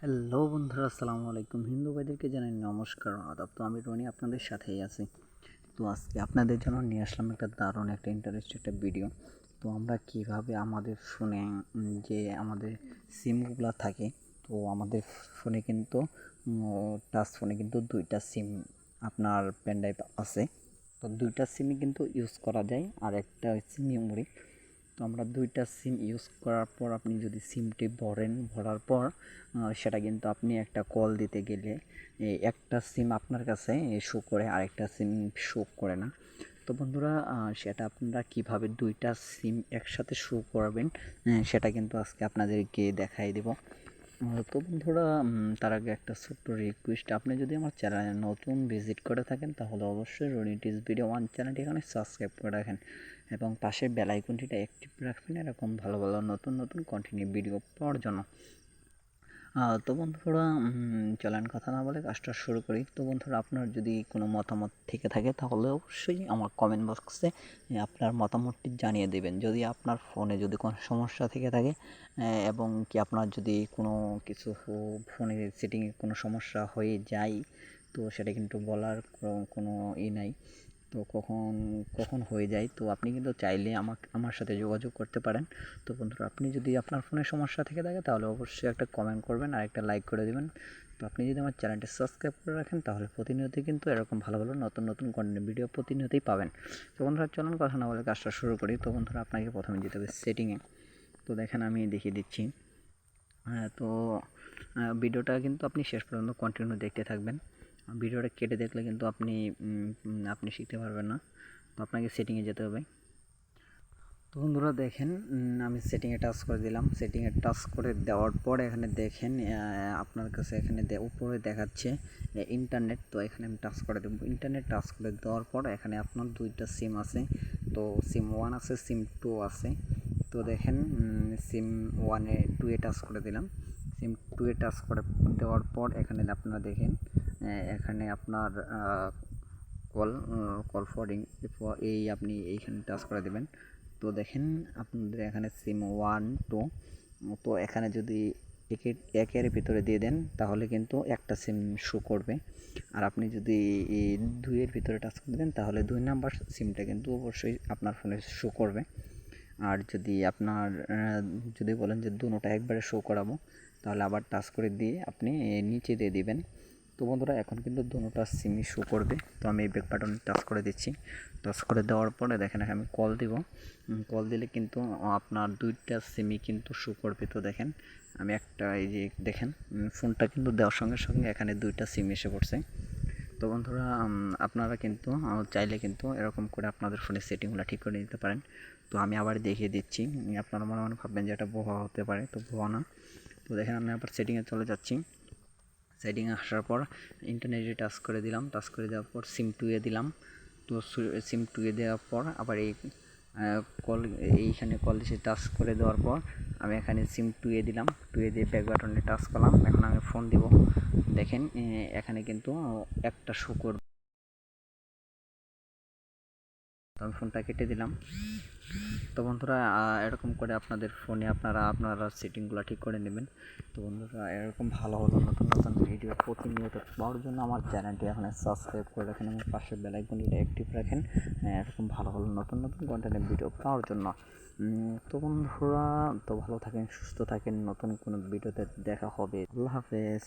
Hello বন্ধুরা, আসসালামু আলাইকুম। হিন্দু ভাইদেরকে জানাই নমস্কার, আদাব। তো আমি রনি আপনাদের সাথেই আছি। তো আজকে আপনাদের জন্য নিয়ে আসলাম একটা দারুণ একটা ইন্টারেস্টিং একটা ভিডিও। তো আমরা কিভাবে আমাদের ফোনে যে আমাদের সিমগুলো থাকে, তো আমাদের ফোনে কিন্তু টাচ ফোনে কিন্তু দুইটা সিম আপনার পেনড্রাইভ আছে। তো দুইটা সিমই কিন্তু ইউজ করা যায়, আর একটা হচ্ছে মেমোরি। তো আমরা দুইটা সিম ইউজ করার পর আপনি যদি সিমটি ভরার পর সেটা কিন্তু আপনি একটা কল দিতে গেলে একটা সিম আপনার কাছে শো করে, আরেকটা সিম শো করে না। তো বন্ধুরা, সেটা আপনারা কিভাবে দুইটা সিম একসাথে শো করবেন সেটা কিন্তু আজকে আপনাদেরকে দেখাই দেব। তো বন্ধুরা, তার আগে একটা ছোট্ট রিকোয়েস্ট, আপনি যদি আমার চ্যানেলে নতুন ভিজিট করে থাকেন তাহলে অবশ্যই রনি টিজ ভিডিও ওয়ান চ্যানেলটি এখানে সাবস্ক্রাইব করে রাখেন এবং পাশে বেল আইকনটিটা অ্যাক্টিভ রাখবেন এরকম ভালো ভালো নতুন নতুন কন্টিনিউ ভিডিও পাওয়ার জন্য। তো বন্ধুরা, চলেন কথা না বলে কাজটা শুরু করি। তো বন্ধুরা, আপনার যদি কোনো মতামত থেকে থাকে তাহলে অবশ্যই আমার কমেন্ট বক্সে আপনার মতামতটি জানিয়ে দেবেন। যদি আপনার ফোনে যদি কোনো সমস্যা থেকে থাকে এবং কি আপনার যদি কোনো কিছু ফোনের সেটিংয়ে কোনো সমস্যা হয়ে যায়, তো সেটা কিন্তু বলার কোনো নাই। তো কখন কখন হয়ে যায়, তো আপনি কিন্তু চাইলে আমার সাথে যোগাযোগ করতে পারেন। তো বন্ধুরা, আপনি যদি আপনার ফোনের সমস্যা থেকে থাকে তাহলে অবশ্যই একটা কমেন্ট করবেন আর একটা লাইক করে দেবেন। তো আপনি যদি আমার চ্যানেলটি সাবস্ক্রাইব করে রাখেন তাহলে প্রতিনিয়তই কিন্তু এরকম ভালো ভালো নতুন নতুন কন্টেন্ট ভিডিও প্রতিনিয়তই পাবেন। তো বন্ধুরা, চলুন কথা না বলে কাজটা শুরু করি। তো বন্ধুরা, আপনাকে প্রথমে যেতে হবে সেটিংয়ে। তো দেখেন আমি দেখিয়ে দিচ্ছি। তো ভিডিওটা কিন্তু আপনি শেষ পর্যন্ত কন্টিনিউ দেখতে থাকবেন। ভিডিওটা কেটে দেখলে কিন্তু আপনি শিখতে পারবেন না। তো আপনাকে সেটিংয়ে যেতে হবে। তো বন্ধুরা দেখেন, আমি সেটিংয়ে টাচ করে দিলাম। সেটিংয়ে টাচ করে দেওয়ার পর এখানে দেখেন আপনার কাছে এখানে উপরে দেখাচ্ছে ইন্টারনেট। তো এখানে আমি টাচ করে দেবো। ইন্টারনেট টাচ করে দেওয়ার পর এখানে আপনার দুইটা সিম আছে। তো সিম ওয়ান আছে, সিম টু আছে। তো দেখেন, সিম ওয়ানে টুয়ে টাচ করে দিলাম। সিম টুয়ে টাচ করে দেওয়ার পর এখানে আপনারা দেখেন এখানে আপনার কল কল ফরওয়ার্ডিং এই আপনি এইখানে টাচ করে দেবেন। তো দেখেন আপনাদের এখানে সিম ওয়ান টু, তো এখানে যদি একের ভিতরে দিয়ে দেন তাহলে কিন্তু একটা সিম শো করবে। আর আপনি যদি দুইয়ের ভিতরে টাচ করে দেন তাহলে দুই নাম্বার সিমটা কিন্তু অবশ্যই আপনার ফোনে শো করবে। আর যদি আপনার যদি বলেন যে দুটোটা একবারে শো করাবো, তাহলে আবার টাচ করে দিয়ে আপনি নিচে দিয়ে দিবেন। তো বন্ধুরা, এখন কিন্তু দুটোটা সিমই শো করবে। তো আমি এই ব্যাক বাটনে টাচ করে দিচ্ছি। টাচ করে দেওয়ার পরে দেখেন আমি কল দিব। কল দিলে কিন্তু আপনার দুইটা সিমই কিন্তু শো করবে। তো দেখেন আমি একটা এই যে দেখেন ফোনটা কিন্তু দেওয়ার সঙ্গে সঙ্গে এখানে দুইটা সিম এসে পড়ছে। তো বন্ধুরা, আপনারা কিন্তু চাইলে কিন্তু এরকম করে আপনাদের ফোনের সেটিংগুলো ঠিক করে নিতে পারেন। তো আমি আবার দেখিয়ে দিচ্ছি। আপনারা মনে মনে ভাববেন যে এটা ভুয়া হতে পারে, তো ভুয়া না। তো দেখেন আমি আবার সেটিংয়ে চলে যাচ্ছি। সেটিংয়ে আসার পর ইন্টারনেটে টাচ করে দিলাম। টাচ করে দেওয়ার পর সিম টুয়ে দিলাম। তো সিম টুয়ে দেওয়ার পর আবার এই কল এইখানে কল দিতে টাচ করে দেওয়ার পর আমি এখানে সিম টুয়ে দিলাম। টুয়ে দিয়ে ব্যাক বাটনে টাচ করলাম। এখন আমি ফোন দিব। দেখেন এখানে কিন্তু একটা শো করবে। তো আমি ফোনটা কেটে দিলাম। তো বন্ধুরা, এরকম করে আপনাদের ফোনে আপনারা সেটিংগুলো ঠিক করে নেবেন। তো বন্ধুরা, এরকম ভালো ভালো নতুন নতুন ভিডিও প্রতিনিয়ত পাওয়ার জন্য আমার চ্যানেলটি এখানে সাবস্ক্রাইব করে রাখেন এবং পাশের বেল আইকনটি অ্যাক্টিভ রাখেন এরকম ভালো ভালো নতুন নতুন কন্টেন্টের ভিডিও পাওয়ার জন্য। তো বন্ধুরা, তো ভালো থাকেন, সুস্থ থাকেন। নতুন কোনো ভিডিওতে দেখা হবে। আল্লাহ হাফেজ।